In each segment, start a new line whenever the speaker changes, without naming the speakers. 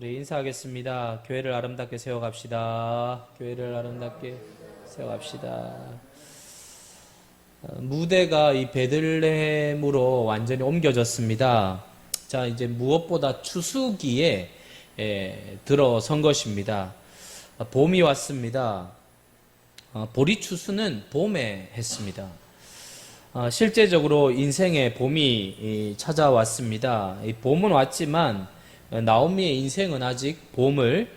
우리 인사하겠습니다. 교회를 아름답게 세워갑시다. 교회를 아름답게 세워갑시다. 무대가 이 베들레헴으로 완전히 옮겨졌습니다. 자, 이제 무엇보다 추수기에 들어선 것입니다. 봄이 왔습니다. 보리 추수는 봄에 했습니다. 실제적으로 인생에 봄이 찾아왔습니다. 이 봄은 왔지만 나오미의 인생은 아직 봄을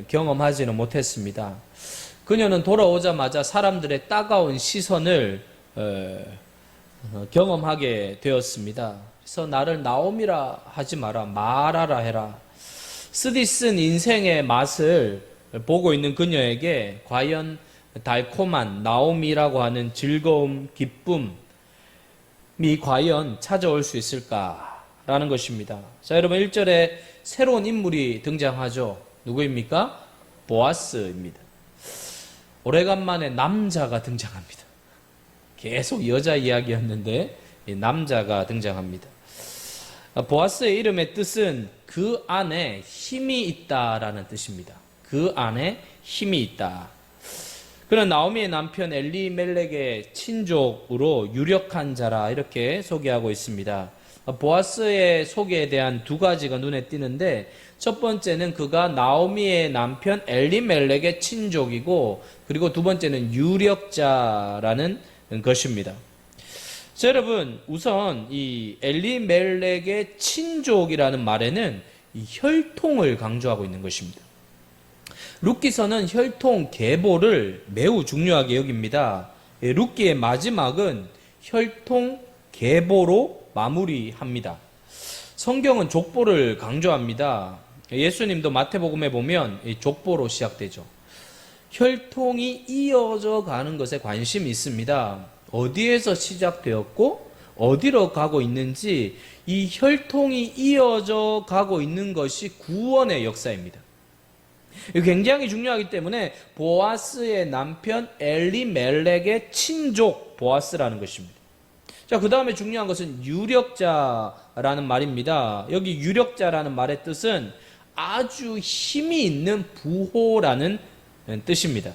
경험하지는 못했습니다. 그녀는 돌아오자마자 사람들의 따가운 시선을 경험하게 되었습니다. 그래서 나를 나오미라 하지 마라, 마라라 해라. 쓰디쓴 인생의 맛을 보고 있는 그녀에게 과연 달콤한 나오미라고 하는 즐거움, 기쁨이 과연 찾아올 수 있을까라는 것입니다. 자, 여러분 1절에 새로운 인물이 등장하죠. 누구입니까? 보아스입니다. 오래간만에 남자가 등장합니다. 계속 여자 이야기였는데 남자가 등장합니다. 보아스의 이름의 뜻은 그 안에 힘이 있다라는 뜻입니다. 그 안에 힘이 있다. 그는 나오미의 남편 엘리멜렉의 친족으로 유력한 자라 이렇게 소개하고 있습니다. 보아스의 소개에 대한 두 가지가 눈에 띄는데, 첫 번째는 그가 나오미의 남편 엘리멜렉의 친족이고, 그리고 두 번째는 유력자라는 것입니다. 자, 여러분, 우선 이 엘리멜렉의 친족이라는 말에는 이 혈통을 강조하고 있는 것입니다. 룻기서는 혈통 계보를 매우 중요하게 여깁니다. 룻기의 마지막은 혈통 계보로 마무리합니다. 성경은 족보를 강조합니다. 예수님도 마태복음에 보면 족보로 시작되죠. 혈통이 이어져 가는 것에 관심이 있습니다. 어디에서 시작되었고 어디로 가고 있는지, 이 혈통이 이어져 가고 있는 것이 구원의 역사입니다. 굉장히 중요하기 때문에 보아스의 남편 엘리멜렉의 친족 보아스라는 것입니다. 자, 그 다음에 중요한 것은 유력자라는 말입니다. 여기 유력자라는 말의 뜻은 아주 힘이 있는 부호라는 뜻입니다.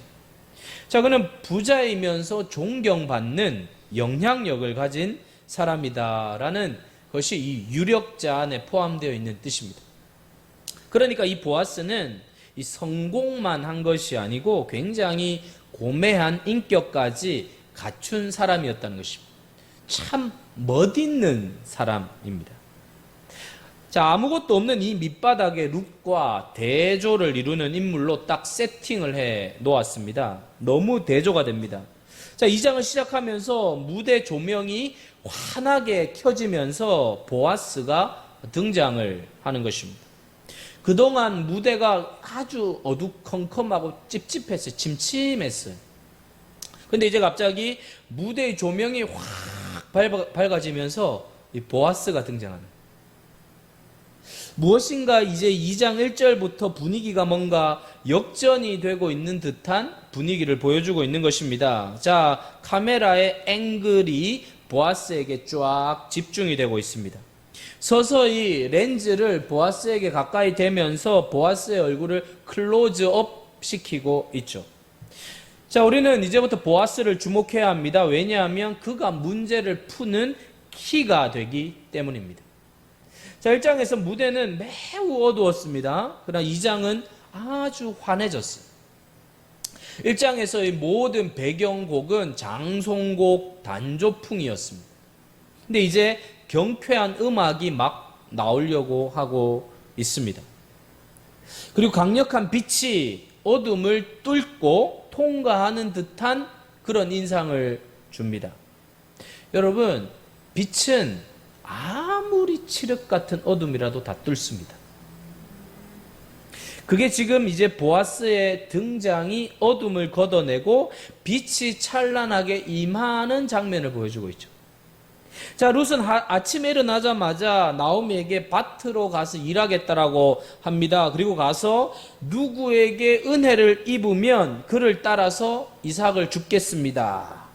자, 그는 부자이면서 존경받는 영향력을 가진 사람이다라는 것이 이 유력자 안에 포함되어 있는 뜻입니다. 그러니까 이 보아스는 이 성공만 한 것이 아니고 굉장히 고매한 인격까지 갖춘 사람이었다는 것입니다. 참 멋있는 사람입니다. 자, 아무것도 없는 이 밑바닥에 룻과 대조를 이루는 인물로 딱 세팅을 해 놓았습니다. 너무 대조가 됩니다. 자, 2장을 시작하면서 무대 조명이 환하게 켜지면서 보아스가 등장을 하는 것입니다. 그동안 무대가 아주 어두컴컴하고 찝찝했어요. 침침했어요. 근데 이제 갑자기 무대의 조명이 확 밝아지면서 이 보아스가 등장하는 거예요. 무엇인가 이제 2장 1절부터 분위기가 뭔가 역전이 되고 있는 듯한 분위기를 보여주고 있는 것입니다. 자, 카메라의 앵글이 보아스에게 쫙 집중이 되고 있습니다. 서서히 렌즈를 보아스에게 가까이 대면서 보아스의 얼굴을 클로즈업 시키고 있죠. 자, 우리는 이제부터 보아스를 주목해야 합니다. 왜냐하면 그가 문제를 푸는 키가 되기 때문입니다. 자, 1장에서 무대는 매우 어두웠습니다. 그러나 2장은 아주 환해졌어요. 1장에서의 모든 배경곡은 장송곡 단조풍이었습니다. 근데 이제 경쾌한 음악이 막 나오려고 하고 있습니다. 그리고 강력한 빛이 어둠을 뚫고 통과하는 듯한 그런 인상을 줍니다. 여러분, 빛은 아무리 칠흑 같은 어둠이라도 다 뚫습니다. 그게 지금 이제 보아스의 등장이 어둠을 걷어내고 빛이 찬란하게 임하는 장면을 보여주고 있죠. 자, 룻은 아침에 일어나자마자 나오미에게 밭으로 가서 일하겠다라고 합니다. 그리고 가서 누구에게 은혜를 입으면 그를 따라서 이삭을 줍겠습니다.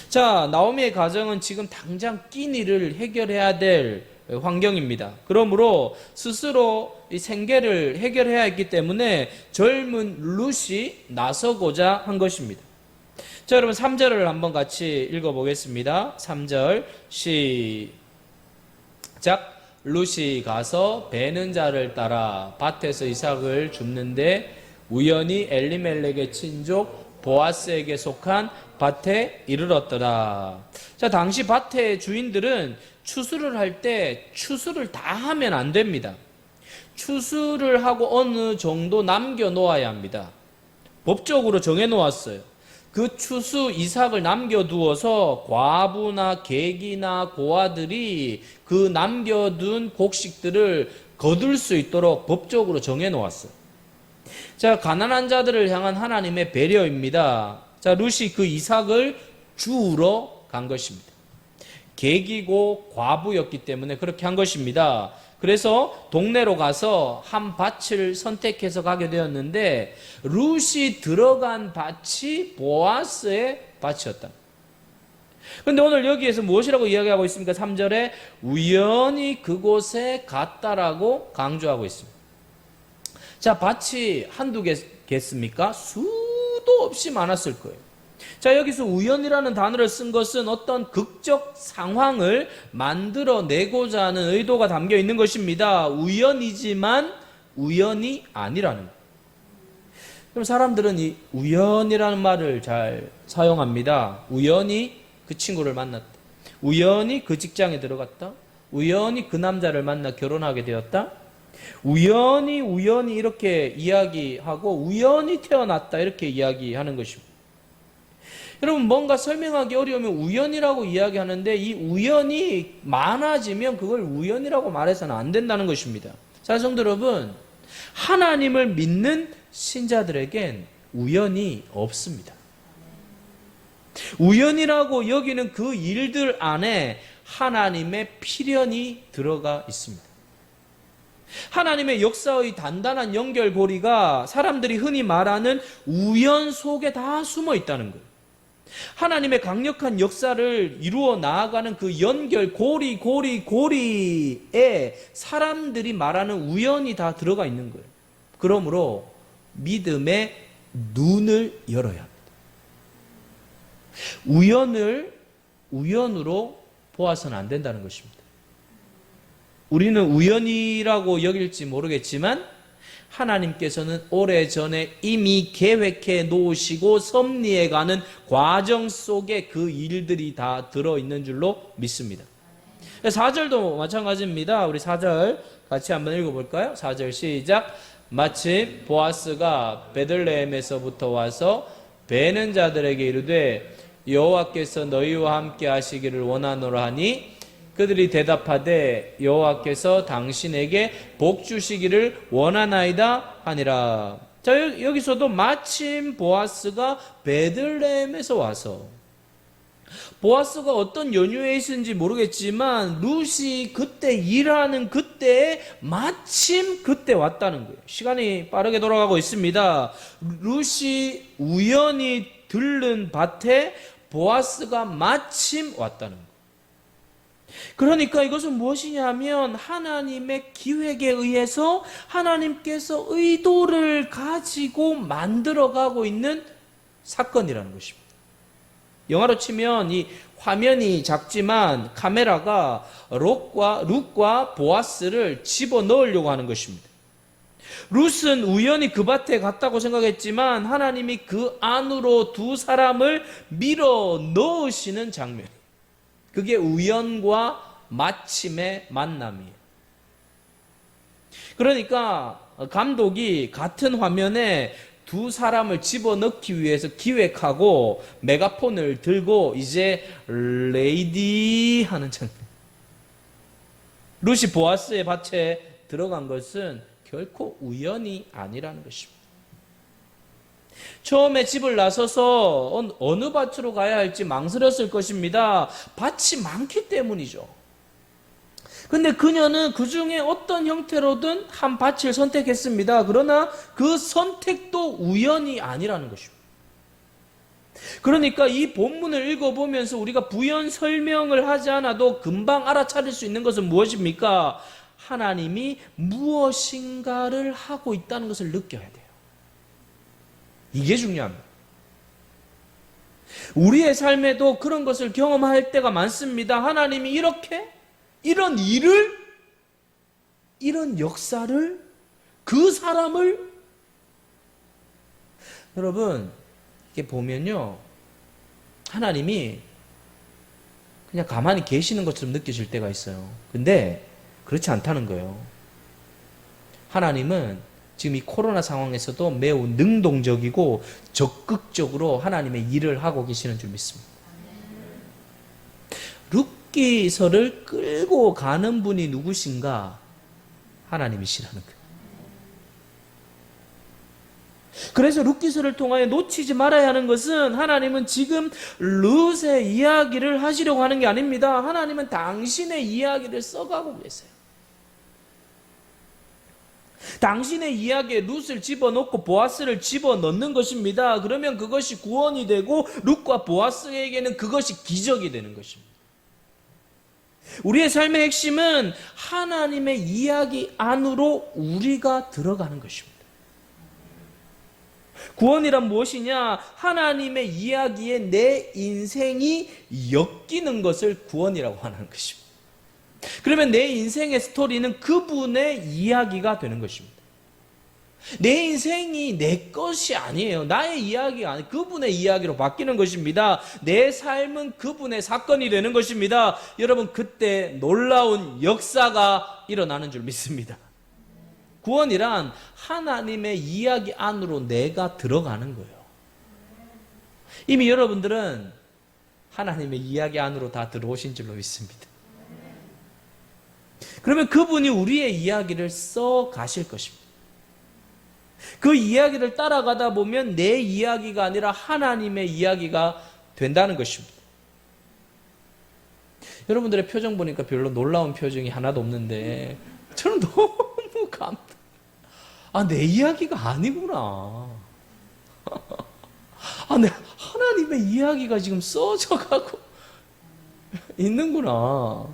자, 나오미의 가정은 지금 당장 끼니를 해결해야 될 환경입니다. 그러므로 스스로 이 생계를 해결해야 했기 때문에 젊은 룻이 나서고자 한 것입니다. 자, 여러분 3절을 한번 같이 읽어보겠습니다. 3절 시작. 룻이 가서 베는 자를 따라 밭에서 이삭을 줍는데 우연히 엘리멜렉의 친족 보아스에게 속한 밭에 이르렀더라. 자, 당시 밭의 주인들은 추수를 할 때 추수를 다 하면 안 됩니다. 추수를 하고 어느 정도 남겨 놓아야 합니다. 법적으로 정해 놓았어요. 그 추수 이삭을 남겨두어서 과부나 객이나 고아들이 그 남겨둔 곡식들을 거둘 수 있도록 법적으로 정해 놓았어요. 자, 가난한 자들을 향한 하나님의 배려입니다. 자, 룻이 그 이삭을 주우러 간 것입니다. 객이고 과부였기 때문에 그렇게 한 것입니다. 그래서 동네로 가서 한 밭을 선택해서 가게 되었는데 룻이 들어간 밭이 보아스의 밭이었다. 그런데 오늘 여기에서 무엇이라고 이야기하고 있습니까? 3절에 우연히 그곳에 갔다라고 강조하고 있습니다. 자, 밭이 한두 개겠습니까? 수도 없이 많았을 거예요. 자, 여기서 우연이라는 단어를 쓴 것은 어떤 극적 상황을 만들어내고자 하는 의도가 담겨 있는 것입니다. 우연이지만 우연이 아니라는 거예요. 그럼 사람들은 이 우연이라는 말을 잘 사용합니다. 우연히 그 친구를 만났다. 우연히 그 직장에 들어갔다. 우연히 그 남자를 만나 결혼하게 되었다. 우연히 이렇게 이야기하고 우연히 태어났다 이렇게 이야기하는 것입니다. 여러분, 뭔가 설명하기 어려우면 우연이라고 이야기하는데 이 우연이 많아지면 그걸 우연이라고 말해서는 안 된다는 것입니다. 자, 성도 여러분, 하나님을 믿는 신자들에겐 우연이 없습니다. 우연이라고 여기는 그 일들 안에 하나님의 필연이 들어가 있습니다. 하나님의 역사의 단단한 연결고리가 사람들이 흔히 말하는 우연 속에 다 숨어 있다는 거예요. 하나님의 강력한 역사를 이루어 나아가는 그 연결고리에 사람들이 말하는 우연이 다 들어가 있는 거예요. 그러므로 믿음의 눈을 열어야 합니다. 우연으로 보아서는 안 된다는 것입니다. 우리는 우연이라고 여길지 모르겠지만 하나님께서는 오래전에 이미 계획해 놓으시고 섭리해가는 과정 속에 그 일들이 다 들어있는 줄로 믿습니다. 4절도 마찬가지입니다. 우리 4절 같이 한번 읽어볼까요? 4절 시작. 마침 보아스가 베들레헴에서부터 와서 베는 자들에게 이르되 여호와께서 너희와 함께 하시기를 원하노라 하니 그들이 대답하되 여호와께서 당신에게 복 주시기를 원하나이다 하니라. 자, 여기서도 마침 보아스가 베들레헴에서 와서, 보아스가 어떤 연유에 있었는지 모르겠지만 룻이 그때 일하는 그때에 마침 그때 왔다는 거예요. 시간이 빠르게 돌아가고 있습니다. 룻이 우연히 들른 밭에 보아스가 마침 왔다는 거예요. 그러니까 이것은 무엇이냐 하면 하나님의 기획에 의해서 하나님께서 의도를 가지고 만들어가고 있는 사건이라는 것입니다. 영화로 치면 이 화면이 작지만 카메라가 룻과 보아스를 집어넣으려고 하는 것입니다. 룻은 우연히 그 밭에 갔다고 생각했지만 하나님이 그 안으로 두 사람을 밀어 넣으시는 장면. 그게 우연과 마침의 만남이에요. 그러니까 감독이 같은 화면에 두 사람을 집어넣기 위해서 기획하고 메가폰을 들고 이제 레이디 하는 장면. 룻이 보아스의 밭에 들어간 것은 결코 우연이 아니라는 것입니다. 처음에 집을 나서서 어느 밭으로 가야 할지 망설였을 것입니다. 밭이 많기 때문이죠. 근데 그녀는 그 중에 어떤 형태로든 한 밭을 선택했습니다. 그러나 그 선택도 우연이 아니라는 것입니다. 그러니까 이 본문을 읽어보면서 우리가 부연 설명을 하지 않아도 금방 알아차릴 수 있는 것은 무엇입니까? 하나님이 무엇인가를 하고 있다는 것을 느껴야 돼요. 이게 중요합니다. 우리의 삶에도 그런 것을 경험할 때가 많습니다. 하나님이 이렇게 이런 일을, 이런 역사를, 그 사람을, 여러분 이게 보면요, 하나님이 그냥 가만히 계시는 것처럼 느껴질 때가 있어요. 근데 그렇지 않다는 거예요. 하나님은 지금 이 코로나 상황에서도 매우 능동적이고 적극적으로 하나님의 일을 하고 계시는 줄 믿습니다. 룻기서를 끌고 가는 분이 누구신가? 하나님이시라는 거예요. 그래서 룻기서를 통하여 놓치지 말아야 하는 것은, 하나님은 지금 룻의 이야기를 하시려고 하는 게 아닙니다. 하나님은 당신의 이야기를 써가고 계세요. 당신의 이야기에 룻을 집어넣고 보아스를 집어넣는 것입니다. 그러면 그것이 구원이 되고 룻과 보아스에게는 그것이 기적이 되는 것입니다. 우리의 삶의 핵심은 하나님의 이야기 안으로 우리가 들어가는 것입니다. 구원이란 무엇이냐? 하나님의 이야기에 내 인생이 엮이는 것을 구원이라고 하는 것입니다. 그러면 내 인생의 스토리는 그분의 이야기가 되는 것입니다. 내 인생이 내 것이 아니에요. 나의 이야기가 아니에요. 그분의 이야기로 바뀌는 것입니다. 내 삶은 그분의 사건이 되는 것입니다. 여러분, 그때 놀라운 역사가 일어나는 줄 믿습니다. 구원이란 하나님의 이야기 안으로 내가 들어가는 거예요. 이미 여러분들은 하나님의 이야기 안으로 다 들어오신 줄로 믿습니다. 그러면 그분이 우리의 이야기를 써 가실 것입니다. 그 이야기를 따라가다 보면 내 이야기가 아니라 하나님의 이야기가 된다는 것입니다. 여러분들의 표정 보니까 별로 놀라운 표정이 하나도 없는데 저는 너무 감동. 내 이야기가 아니구나. 하나님의 이야기가 지금 써져 가고 있는구나.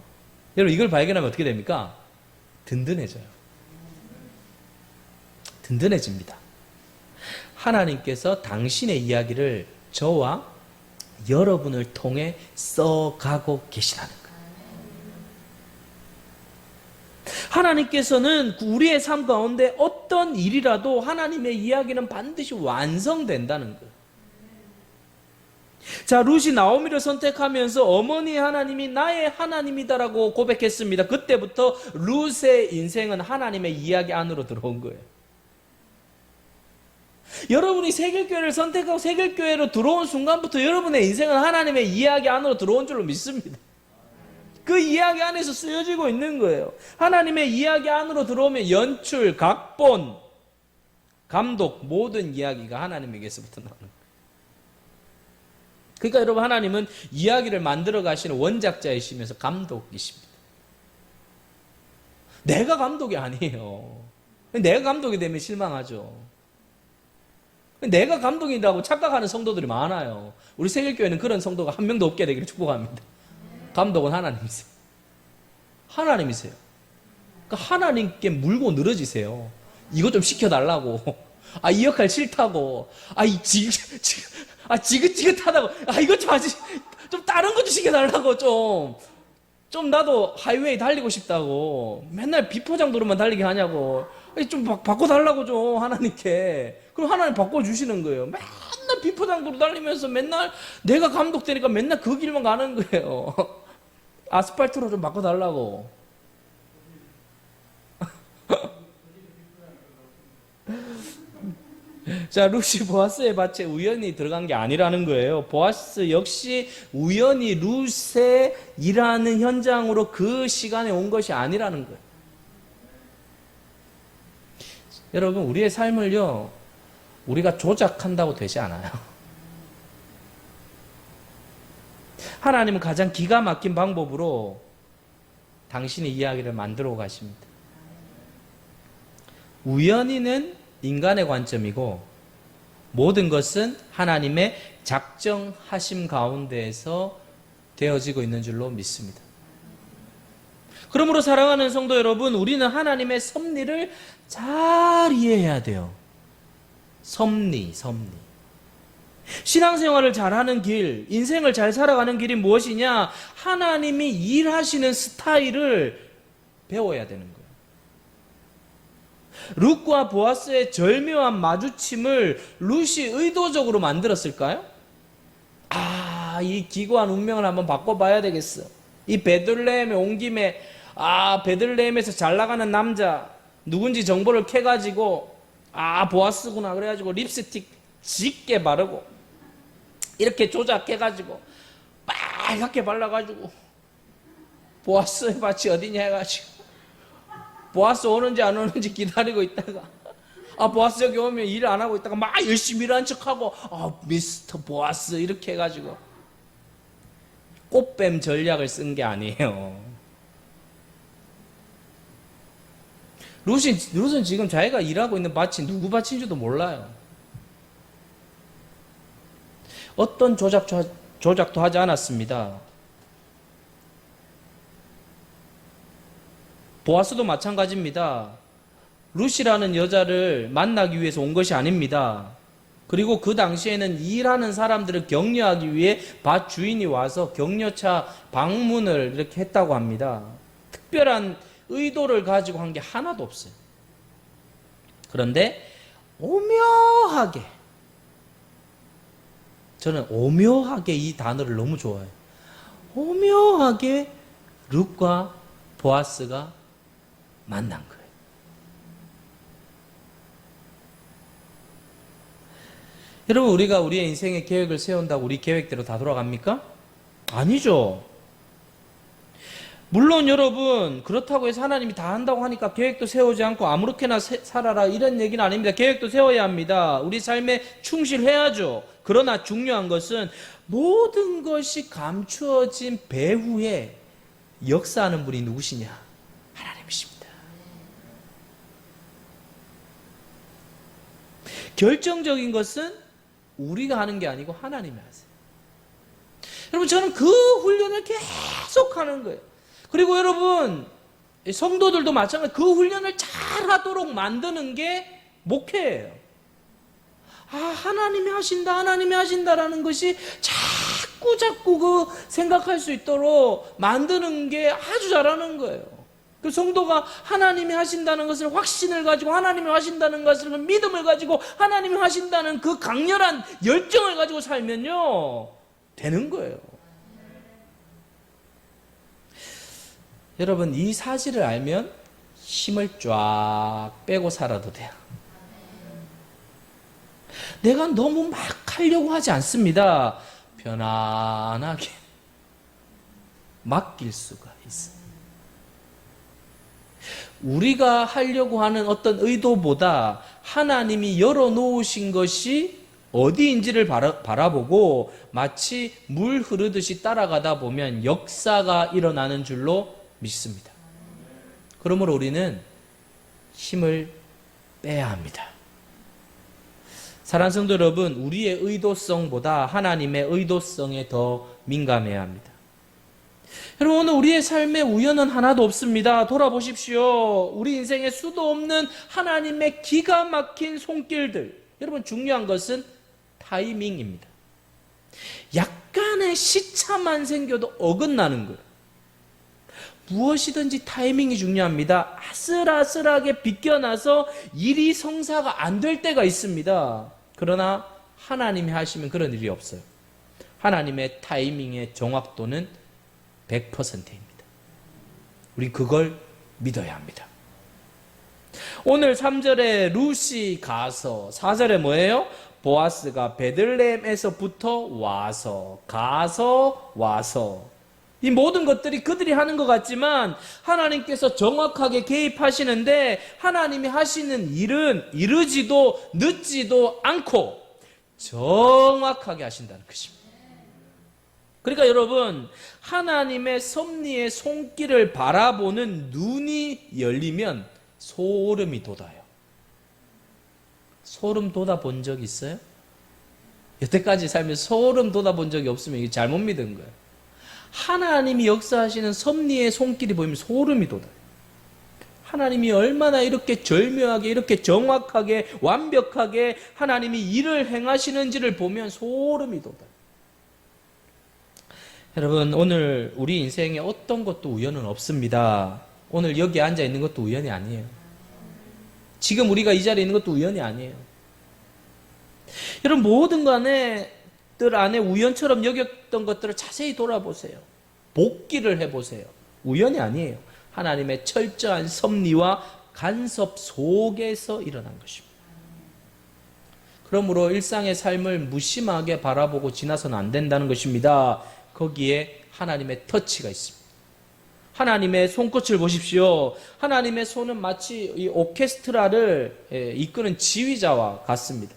여러분, 이걸 발견하면 어떻게 됩니까? 든든해져요. 든든해집니다. 하나님께서 당신의 이야기를 저와 여러분을 통해 써가고 계시다는 거예요. 하나님께서는 우리의 삶 가운데 어떤 일이라도 하나님의 이야기는 반드시 완성된다는 거예요. 자, 룻이 나오미를 선택하면서 어머니 하나님이 나의 하나님이다라고 고백했습니다. 그때부터 룻의 인생은 하나님의 이야기 안으로 들어온 거예요. 여러분이 세길교회를 선택하고 세길교회로 들어온 순간부터 여러분의 인생은 하나님의 이야기 안으로 들어온 줄로 믿습니다. 그 이야기 안에서 쓰여지고 있는 거예요. 하나님의 이야기 안으로 들어오면 연출, 각본, 감독, 모든 이야기가 하나님에게서부터 나오는 거예요. 그러니까 여러분, 하나님은 이야기를 만들어 가시는 원작자이시면서 감독이십니다. 내가 감독이 아니에요. 내가 감독이 되면 실망하죠. 내가 감독이라고 착각하는 성도들이 많아요. 우리 세길교회는 그런 성도가 한 명도 없게 되기를 축복합니다. 감독은 하나님이세요. 하나님이세요. 그러니까 하나님께 물고 늘어지세요. 이거 좀 시켜달라고. 이 역할 싫다고. 지긋지긋하다고. 이거 좀 하지. 좀 다른 것 좀 시켜달라고. 좀 나도 하이웨이 달리고 싶다고. 맨날 비포장도로만 달리게 하냐고. 좀 바꿔달라고 좀 하나님께. 그럼 하나님 바꿔주시는 거예요. 맨날 비포장도로 달리면서 맨날 내가 감독되니까 맨날 그 길만 가는 거예요. 아스팔트로 좀 바꿔달라고. 자, 룻이 보아스의 밭에 우연히 들어간 게 아니라는 거예요. 보아스 역시 우연히 룻의 일하는 현장으로 그 시간에 온 것이 아니라는 거예요. 여러분, 우리의 삶을요, 우리가 조작한다고 되지 않아요. 하나님은 가장 기가 막힌 방법으로 당신의 이야기를 만들어 가십니다. 우연히는 인간의 관점이고 모든 것은 하나님의 작정하심 가운데에서 되어지고 있는 줄로 믿습니다. 그러므로 사랑하는 성도 여러분, 우리는 하나님의 섭리를 잘 이해해야 돼요. 섭리. 신앙생활을 잘하는 길, 인생을 잘 살아가는 길이 무엇이냐? 하나님이 일하시는 스타일을 배워야 되는 거예요. 룻과 보아스의 절묘한 마주침을 룻이 의도적으로 만들었을까요? 이 기구한 운명을 한번 바꿔봐야 되겠어. 이 베들레헴에 온 김에 베들레헴에서 잘 나가는 남자 누군지 정보를 캐가지고 보아스구나 그래가지고 립스틱 짙게 바르고 이렇게 조작해가지고 빨갛게 발라가지고 보아스의 밭이 어디냐 해가지고 보아스 오는지 안 오는지 기다리고 있다가 보아스 여기 오면 일 안 하고 있다가 막 열심히 일하는 척하고 미스터 보아스 이렇게 해가지고 꽃뱀 전략을 쓴 게 아니에요. 룻은 지금 자기가 일하고 있는 밭이 누구 밭인지도 몰라요. 어떤 조작도 하지 않았습니다. 보아스도 마찬가지입니다. 룻이라는 여자를 만나기 위해서 온 것이 아닙니다. 그리고 그 당시에는 일하는 사람들을 격려하기 위해 밭 주인이 와서 격려차 방문을 이렇게 했다고 합니다. 특별한 의도를 가지고 한 게 하나도 없어요. 그런데 오묘하게, 저는 오묘하게 이 단어를 너무 좋아해요. 오묘하게 룻과 보아스가 만난 거예요. 여러분, 우리가 우리의 인생의 계획을 세운다고 우리 계획대로 다 돌아갑니까? 아니죠. 물론 여러분, 그렇다고 해서 하나님이 다 한다고 하니까 계획도 세우지 않고 아무렇게나 살아라 이런 얘기는 아닙니다. 계획도 세워야 합니다. 우리 삶에 충실해야죠. 그러나 중요한 것은 모든 것이 감추어진 배후에 역사하는 분이 누구시냐? 하나님이십니다. 결정적인 것은 우리가 하는 게 아니고 하나님이 하세요. 여러분, 저는 그 훈련을 계속 하는 거예요. 그리고 여러분, 성도들도 마찬가지로 그 훈련을 잘 하도록 만드는 게 목회예요. 하나님이 하신다라는 것이 자꾸 그 생각할 수 있도록 만드는 게 아주 잘하는 거예요. 그 성도가 하나님이 하신다는 것을 확신을 가지고, 하나님이 하신다는 것을 믿음을 가지고, 하나님이 하신다는 그 강렬한 열정을 가지고 살면요, 되는 거예요. 여러분, 이 사실을 알면 힘을 쫙 빼고 살아도 돼요. 내가 너무 막 하려고 하지 않습니다. 편안하게 맡길 수가 있어요. 우리가 하려고 하는 어떤 의도보다 하나님이 열어놓으신 것이 어디인지를 바라보고 마치 물 흐르듯이 따라가다 보면 역사가 일어나는 줄로 믿습니다. 그러므로 우리는 힘을 빼야 합니다. 사랑하는 성도 여러분, 우리의 의도성보다 하나님의 의도성에 더 민감해야 합니다. 여러분, 오늘 우리의 삶에 우연은 하나도 없습니다. 돌아보십시오. 우리 인생에 수도 없는 하나님의 기가 막힌 손길들. 여러분, 중요한 것은 타이밍입니다. 약간의 시차만 생겨도 어긋나는 거예요. 무엇이든지 타이밍이 중요합니다. 아슬아슬하게 비껴나서 일이 성사가 안 될 때가 있습니다. 그러나 하나님이 하시면 그런 일이 없어요. 하나님의 타이밍의 정확도는 100%입니다. 우리 그걸 믿어야 합니다. 오늘 3절에 룻이 가서, 4절에 뭐예요? 보아스가 베들레헴에서부터 와서 이 모든 것들이 그들이 하는 것 같지만 하나님께서 정확하게 개입하시는데, 하나님이 하시는 일은 이르지도 늦지도 않고 정확하게 하신다는 것입니다. 그러니까 여러분, 하나님의 섭리의 손길을 바라보는 눈이 열리면 소름이 돋아요. 소름 돋아 본 적 있어요? 여태까지 살면서 소름 돋아본 적이 없으면 이게 잘못 믿은 거예요. 하나님이 역사하시는 섭리의 손길이 보이면 소름이 돋아요. 하나님이 얼마나 이렇게 절묘하게, 이렇게 정확하게, 완벽하게 하나님이 일을 행하시는지를 보면 소름이 돋아요. 여러분, 오늘 우리 인생에 어떤 것도 우연은 없습니다. 오늘 여기 앉아 있는 것도 우연이 아니에요. 지금 우리가 이 자리에 있는 것도 우연이 아니에요. 여러분, 모든 들 안에 우연처럼 여겼던 것들을 자세히 돌아보세요. 복기를 해보세요. 우연이 아니에요. 하나님의 철저한 섭리와 간섭 속에서 일어난 것입니다. 그러므로 일상의 삶을 무심하게 바라보고 지나서는 안 된다는 것입니다. 거기에 하나님의 터치가 있습니다. 하나님의 손끝을 보십시오. 하나님의 손은 마치 이 오케스트라를 이끄는 지휘자와 같습니다.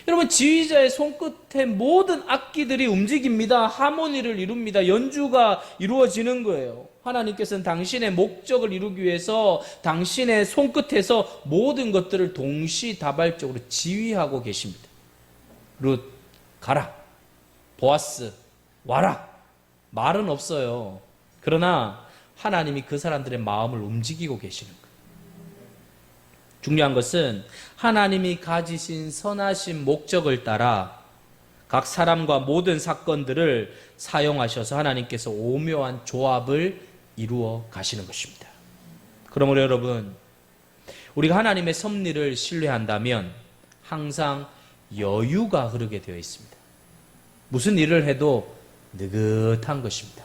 여러분, 지휘자의 손끝에 모든 악기들이 움직입니다. 하모니를 이룹니다. 연주가 이루어지는 거예요. 하나님께서는 당신의 목적을 이루기 위해서 당신의 손끝에서 모든 것들을 동시다발적으로 지휘하고 계십니다. 룻, 가라. 보아스, 와라. 말은 없어요. 그러나 하나님이 그 사람들의 마음을 움직이고 계시는 거예요. 중요한 것은 하나님이 가지신 선하신 목적을 따라 각 사람과 모든 사건들을 사용하셔서 하나님께서 오묘한 조합을 이루어 가시는 것입니다. 그러므로 여러분, 우리가 하나님의 섭리를 신뢰한다면 항상 여유가 흐르게 되어 있습니다. 무슨 일을 해도 느긋한 것입니다.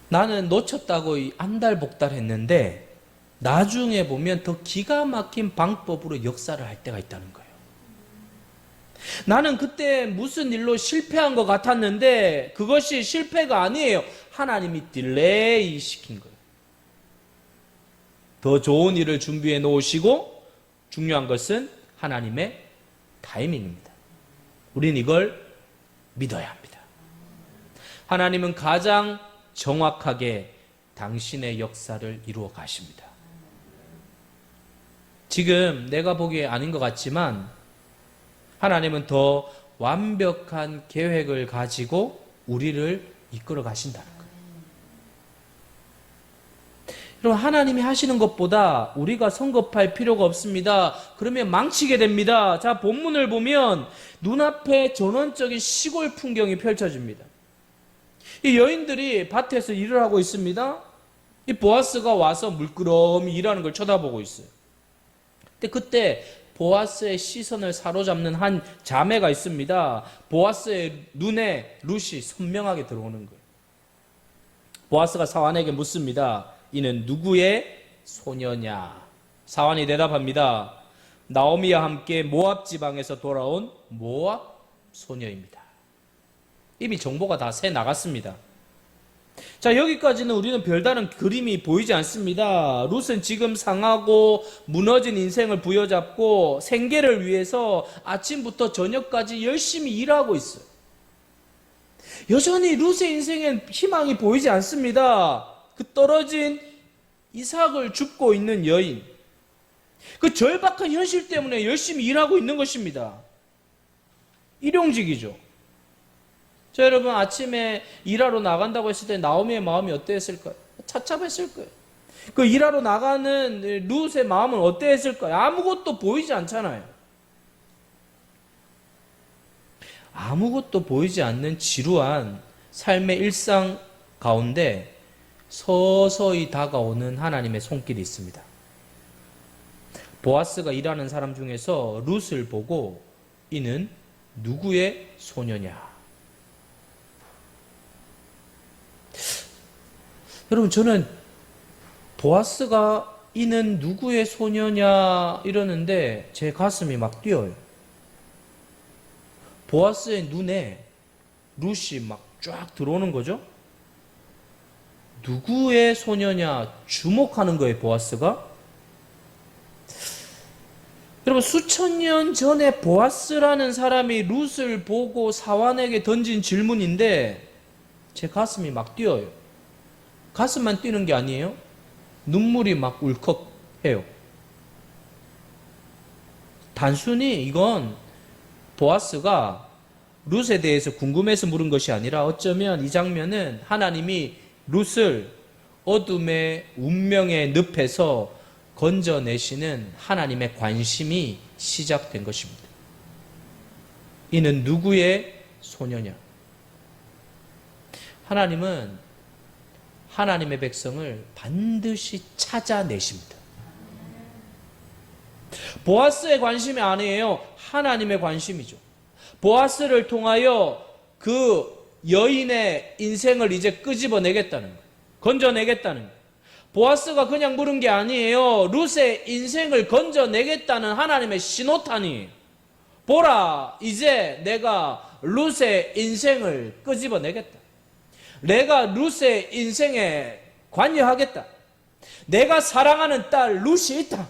나는 놓쳤다고 안달복달했는데 나중에 보면 더 기가 막힌 방법으로 역사를 할 때가 있다는 거예요. 나는 그때 무슨 일로 실패한 것 같았는데 그것이 실패가 아니에요. 하나님이 딜레이 시킨 거예요. 더 좋은 일을 준비해 놓으시고 중요한 것은 하나님의 타이밍입니다. 우린 이걸 믿어야 합니다. 하나님은 가장 정확하게 당신의 역사를 이루어 가십니다. 지금 내가 보기에 아닌 것 같지만 하나님은 더 완벽한 계획을 가지고 우리를 이끌어 가신다는 거예요. 여러분, 하나님이 하시는 것보다 우리가 성급할 필요가 없습니다. 그러면 망치게 됩니다. 자, 본문을 보면 눈앞에 전원적인 시골 풍경이 펼쳐집니다. 이 여인들이 밭에서 일을 하고 있습니다. 이 보아스가 와서 물끄러미 일하는 걸 쳐다보고 있어요. 근데 그때 보아스의 시선을 사로잡는 한 자매가 있습니다. 보아스의 눈에 룻이 선명하게 들어오는 거예요. 보아스가 사환에게 묻습니다. 이는 누구의 소녀냐? 사환이 대답합니다. 나오미와 함께 모압 지방에서 돌아온 모압 소녀입니다. 이미 정보가 다 새 나갔습니다. 자, 여기까지는 우리는 별다른 그림이 보이지 않습니다. 룻은 지금 상하고 무너진 인생을 부여잡고 생계를 위해서 아침부터 저녁까지 열심히 일하고 있어요. 여전히 룻의 인생엔 희망이 보이지 않습니다. 그 떨어진 이삭을 줍고 있는 여인, 그 절박한 현실 때문에 열심히 일하고 있는 것입니다. 일용직이죠. 자, 여러분, 아침에 일하러 나간다고 했을 때 나오미의 마음이 어땠을까요? 착잡했을 거예요. 그 일하러 나가는 룻의 마음은 어땠을까요? 아무것도 보이지 않잖아요. 아무것도 보이지 않는 지루한 삶의 일상 가운데 서서히 다가오는 하나님의 손길이 있습니다. 보아스가 일하는 사람 중에서 룻을 보고 이는 누구의 소녀냐? 여러분, 저는 보아스가 이는 누구의 소녀냐 이러는데 제 가슴이 막 뛰어요. 보아스의 눈에 룻이 막 쫙 들어오는 거죠. 누구의 소녀냐 주목하는 거예요, 보아스가. 여러분, 수천 년 전에 보아스라는 사람이 룻을 보고 사환에게 던진 질문인데 제 가슴이 막 뛰어요. 가슴만 뛰는 게 아니에요. 눈물이 막 울컥해요. 단순히 이건 보아스가 룻에 대해서 궁금해서 물은 것이 아니라 어쩌면 이 장면은 하나님이 룻을 어둠의 운명의 늪에서 건져내시는 하나님의 관심이 시작된 것입니다. 이는 누구의 소녀냐? 하나님은 하나님의 백성을 반드시 찾아내십니다. 보아스의 관심이 아니에요. 하나님의 관심이죠. 보아스를 통하여 그 여인의 인생을 이제 끄집어내겠다는 거예요. 건져내겠다는 거예요. 보아스가 그냥 물은 게 아니에요. 룻의 인생을 건져내겠다는 하나님의 신호탄이에요. 보라, 이제 내가 룻의 인생을 끄집어내겠다. 내가 룻의 인생에 관여하겠다. 내가 사랑하는 딸 룻이 있다.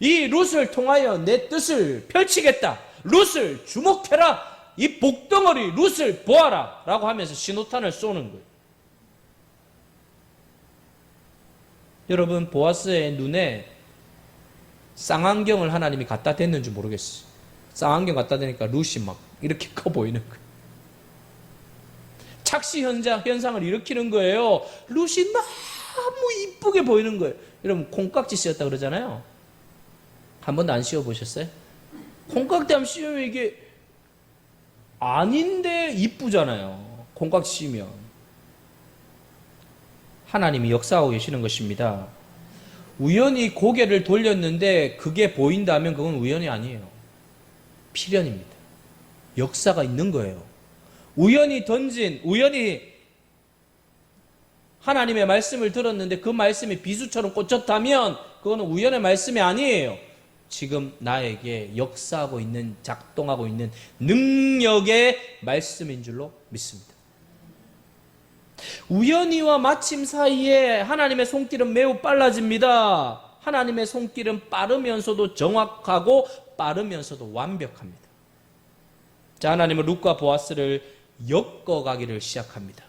이 룻을 통하여 내 뜻을 펼치겠다. 룻을 주목해라. 이 복덩어리 룻을 보아라. 라고 하면서 신호탄을 쏘는 거예요. 여러분, 보아스의 눈에 쌍안경을 하나님이 갖다 댔는지 모르겠어요. 쌍안경 갖다 대니까 룻이 막 이렇게 커 보이는 거예요. 착시 현상을 일으키는 거예요. 룻이 너무 이쁘게 보이는 거예요. 여러분, 콩깍지 씌웠다 그러잖아요. 한 번도 안 씌워보셨어요? 콩깍지 한번 씌우면 이게 아닌데 이쁘잖아요. 콩깍지 씌우면. 하나님이 역사하고 계시는 것입니다. 우연히 고개를 돌렸는데 그게 보인다면 그건 우연이 아니에요. 필연입니다. 역사가 있는 거예요. 우연히 하나님의 말씀을 들었는데 그 말씀이 비수처럼 꽂혔다면 그거는 우연의 말씀이 아니에요. 지금 나에게 역사하고 있는, 작동하고 있는 능력의 말씀인 줄로 믿습니다. 우연히와 마침 사이에 하나님의 손길은 매우 빨라집니다. 하나님의 손길은 빠르면서도 정확하고 빠르면서도 완벽합니다. 자, 하나님은 룻과 보아스를 엮어가기를 시작합니다.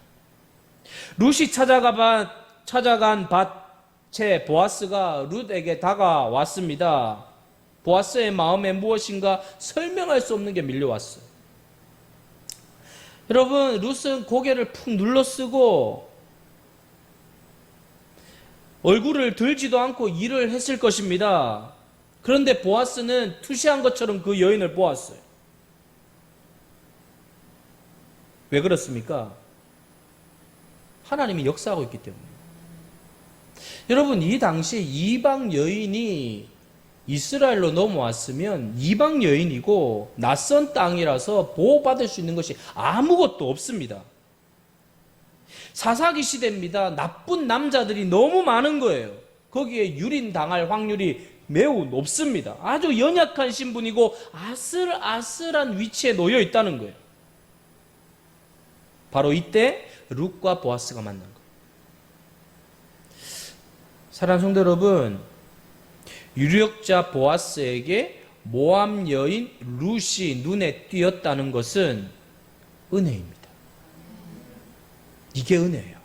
룻이 찾아간 밭에 보아스가 룻에게 다가왔습니다. 보아스의 마음에 무엇인가 설명할 수 없는 게 밀려왔어요. 여러분, 룻은 고개를 푹 눌러쓰고 얼굴을 들지도 않고 일을 했을 것입니다. 그런데 보아스는 투시한 것처럼 그 여인을 보았어요. 왜 그렇습니까? 하나님이 역사하고 있기 때문에. 여러분, 이 당시에 이방 여인이 이스라엘로 넘어왔으면 이방 여인이고 낯선 땅이라서 보호받을 수 있는 것이 아무것도 없습니다. 사사기 시대입니다. 나쁜 남자들이 너무 많은 거예요. 거기에 유린당할 확률이 매우 높습니다. 아주 연약한 신분이고 아슬아슬한 위치에 놓여 있다는 거예요. 바로 이때 룻과 보아스가 만난 거예요. 사랑하는 성도 여러분, 유력자 보아스에게 모압 여인 룻이 눈에 띄었다는 것은 은혜입니다. 이게 은혜예요.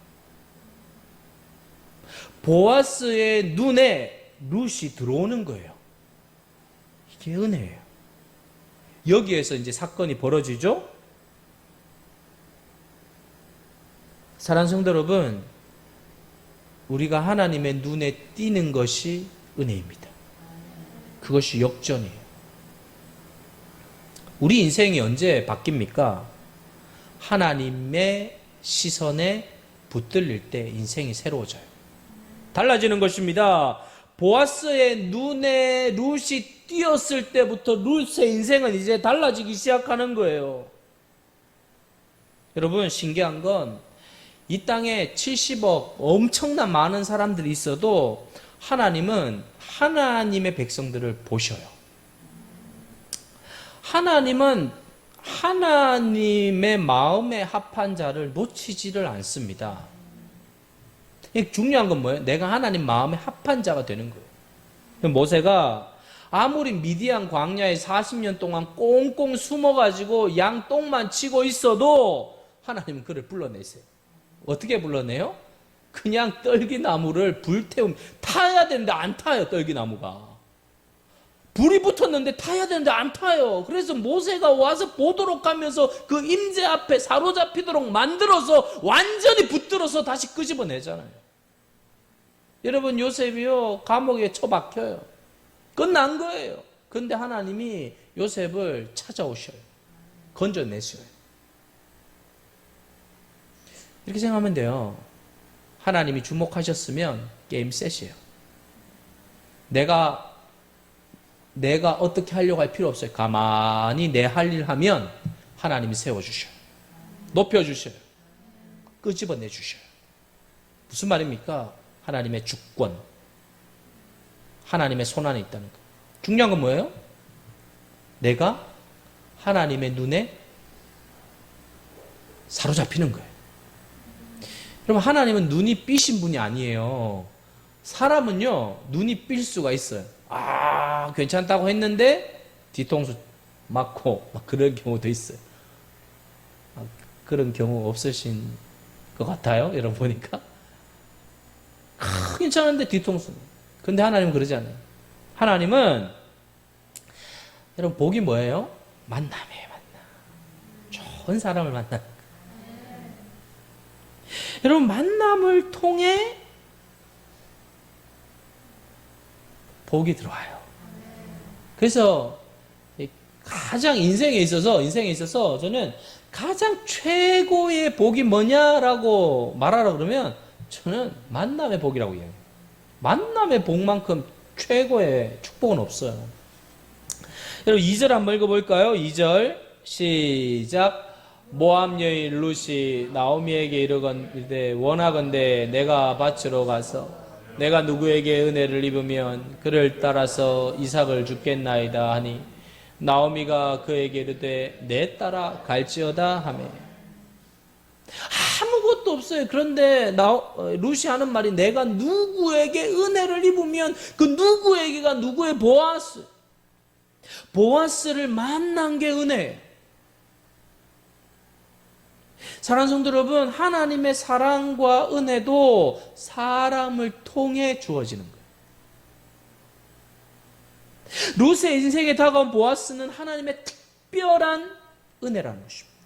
보아스의 눈에 룻이 들어오는 거예요. 이게 은혜예요. 여기에서 이제 사건이 벌어지죠. 사랑하는 성도 여러분, 우리가 하나님의 눈에 띄는 것이 은혜입니다. 그것이 역전이에요. 우리 인생이 언제 바뀝니까? 하나님의 시선에 붙들릴 때 인생이 새로워져요. 달라지는 것입니다. 보아스의 눈에 룻이 띄었을 때부터 룻의 인생은 이제 달라지기 시작하는 거예요. 여러분, 신기한 건 이 땅에 70억 엄청난 많은 사람들이 있어도 하나님은 하나님의 백성들을 보셔요. 하나님은 하나님의 마음에 합한 자를 놓치지를 않습니다. 중요한 건 뭐예요? 내가 하나님 마음에 합한 자가 되는 거예요. 모세가 아무리 미디안 광야에 40년 동안 꽁꽁 숨어가지고 양 똥만 치고 있어도 하나님은 그를 불러내세요. 어떻게 불러내요? 그냥 떨기나무를 불태우면 타야 되는데 안 타요. 떨기나무가 불이 붙었는데 타야 되는데 안 타요. 그래서 모세가 와서 보도록 하면서 그 임재 앞에 사로잡히도록 만들어서 완전히 붙들어서 다시 끄집어내잖아요. 여러분, 요셉이요, 감옥에 처박혀요. 끝난 거예요. 근데 하나님이 요셉을 찾아오셔요. 건져내셔요. 이렇게 생각하면 돼요. 하나님이 주목하셨으면 게임 셋이에요. 내가 어떻게 하려고 할 필요 없어요. 가만히 내 할 일 하면 하나님이 세워주셔요. 높여주셔요. 끄집어내주셔요. 무슨 말입니까? 하나님의 주권, 하나님의 손안에 있다는 거. 중요한 건 뭐예요? 내가 하나님의 눈에 사로잡히는 거예요. 여러분, 하나님은 눈이 삐신 분이 아니에요. 사람은요, 눈이 삘 수가 있어요. 괜찮다고 했는데 뒤통수 맞고 막 그런 경우도 있어요. 그런 경우 없으신 것 같아요. 여러분 보니까 괜찮은데 뒤통수. 근데 하나님은 그러지 않아요. 하나님은 여러분 복이 뭐예요? 만남이에요. 만남. 좋은 사람을 만나. 여러분, 만남을 통해 복이 들어와요. 그래서 가장 인생에 있어서 저는 가장 최고의 복이 뭐냐라고 말하라 그러면 저는 만남의 복이라고 이야기해요. 만남의 복만큼 최고의 축복은 없어요. 여러분 2절 한번 읽어볼까요? 2절 시작. 모압 여인 룻이 나오미에게 이르건대 원하건대 내가 밭으로 가서 내가 누구에게 은혜를 입으면 그를 따라서 이삭을 주겠나이다 하니 나오미가 그에게 이르되 내 따라 갈지어다 하매 아무것도 없어요. 그런데 룻이 하는 말이 내가 누구에게 은혜를 입으면 그 누구에게가 누구의 보아스를 만난 게 은혜예요. 사랑하는 성도 여러분, 하나님의 사랑과 은혜도 사람을 통해 주어지는 거예요. 룻의 인생에 다가온 보아스는 하나님의 특별한 은혜라는 것입니다.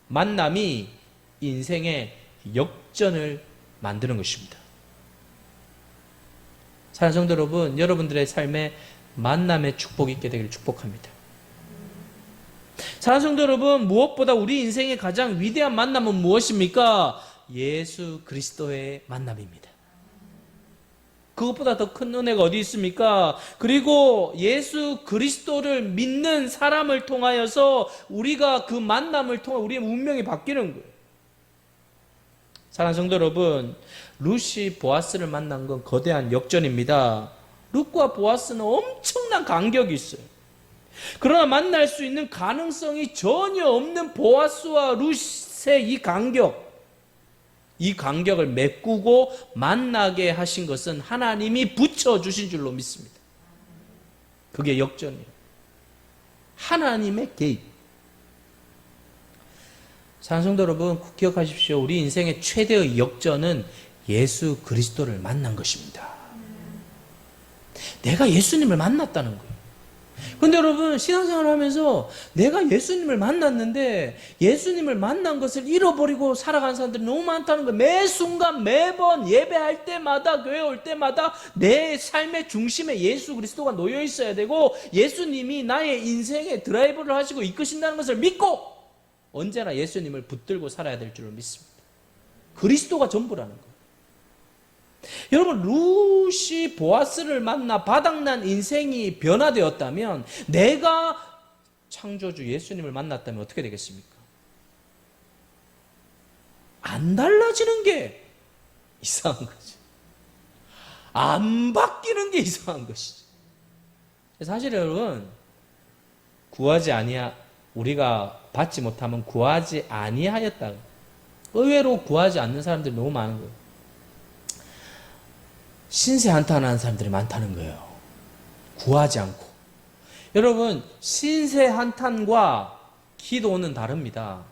만남이 인생의 역전을 만드는 것입니다. 사랑하는 성도 여러분, 여러분들의 삶에 만남의 축복이 있게 되기를 축복합니다. 사랑하는 성도 여러분, 무엇보다 우리 인생의 가장 위대한 만남은 무엇입니까? 예수 그리스도의 만남입니다. 그것보다 더 큰 은혜가 어디 있습니까? 그리고 예수 그리스도를 믿는 사람을 통하여서 우리가 그 만남을 통해 우리의 운명이 바뀌는 거예요. 사랑하는 성도 여러분, 룻이 보아스를 만난 건 거대한 역전입니다. 룻과 보아스는 엄청난 간격이 있어요. 그러나 만날 수 있는 가능성이 전혀 없는 보아스와 룻의 이 간격을 메꾸고 만나게 하신 것은 하나님이 붙여주신 줄로 믿습니다. 그게 역전이에요. 하나님의 개입. 사랑하는 성도 여러분, 기억하십시오. 우리 인생의 최대의 역전은 예수 그리스도를 만난 것입니다. 내가 예수님을 만났다는 거예요. 근데 여러분, 신앙생활을 하면서 내가 예수님을 만났는데 예수님을 만난 것을 잃어버리고 살아가는 사람들이 너무 많다는 거예요. 매 순간 매번 예배할 때마다 교회 올 때마다 내 삶의 중심에 예수 그리스도가 놓여 있어야 되고 예수님이 나의 인생에 드라이브를 하시고 이끄신다는 것을 믿고 언제나 예수님을 붙들고 살아야 될 줄을 믿습니다. 그리스도가 전부라는 거예요. 여러분, 룻이 보아스를 만나 바닥난 인생이 변화되었다면 내가 창조주 예수님을 만났다면 어떻게 되겠습니까? 안 달라지는 게 이상한 거지. 안 바뀌는 게 이상한 것이지. 사실 여러분, 우리가 받지 못하면 구하지 아니하였다. 의외로 구하지 않는 사람들이 너무 많은 거예요. 신세 한탄하는 사람들이 많다는 거예요. 구하지 않고. 여러분, 신세 한탄과 기도는 다릅니다.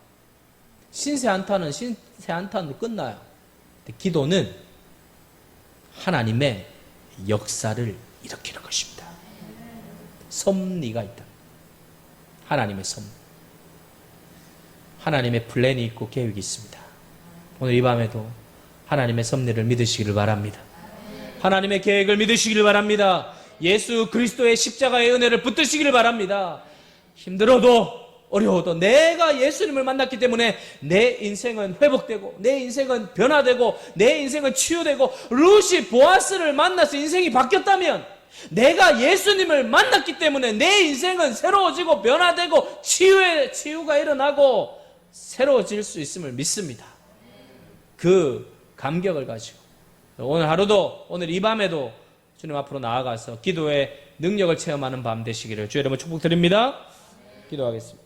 신세 한탄으로 끝나요. 근데 기도는 하나님의 역사를 일으키는 것입니다. 섭리가 있다. 하나님의 섭리. 하나님의 플랜이 있고 계획이 있습니다. 오늘 이 밤에도 하나님의 섭리를 믿으시기를 바랍니다. 하나님의 계획을 믿으시기를 바랍니다. 예수 그리스도의 십자가의 은혜를 붙드시기를 바랍니다. 힘들어도 어려워도 내가 예수님을 만났기 때문에 내 인생은 회복되고 내 인생은 변화되고 내 인생은 치유되고 룻이 보아스를 만나서 인생이 바뀌었다면 내가 예수님을 만났기 때문에 내 인생은 새로워지고 변화되고 치유가 일어나고 새로워질 수 있음을 믿습니다. 그 감격을 가지고 오늘 하루도 오늘 이 밤에도 주님 앞으로 나아가서 기도의 능력을 체험하는 밤 되시기를 주의 이름으로 축복드립니다. 기도하겠습니다.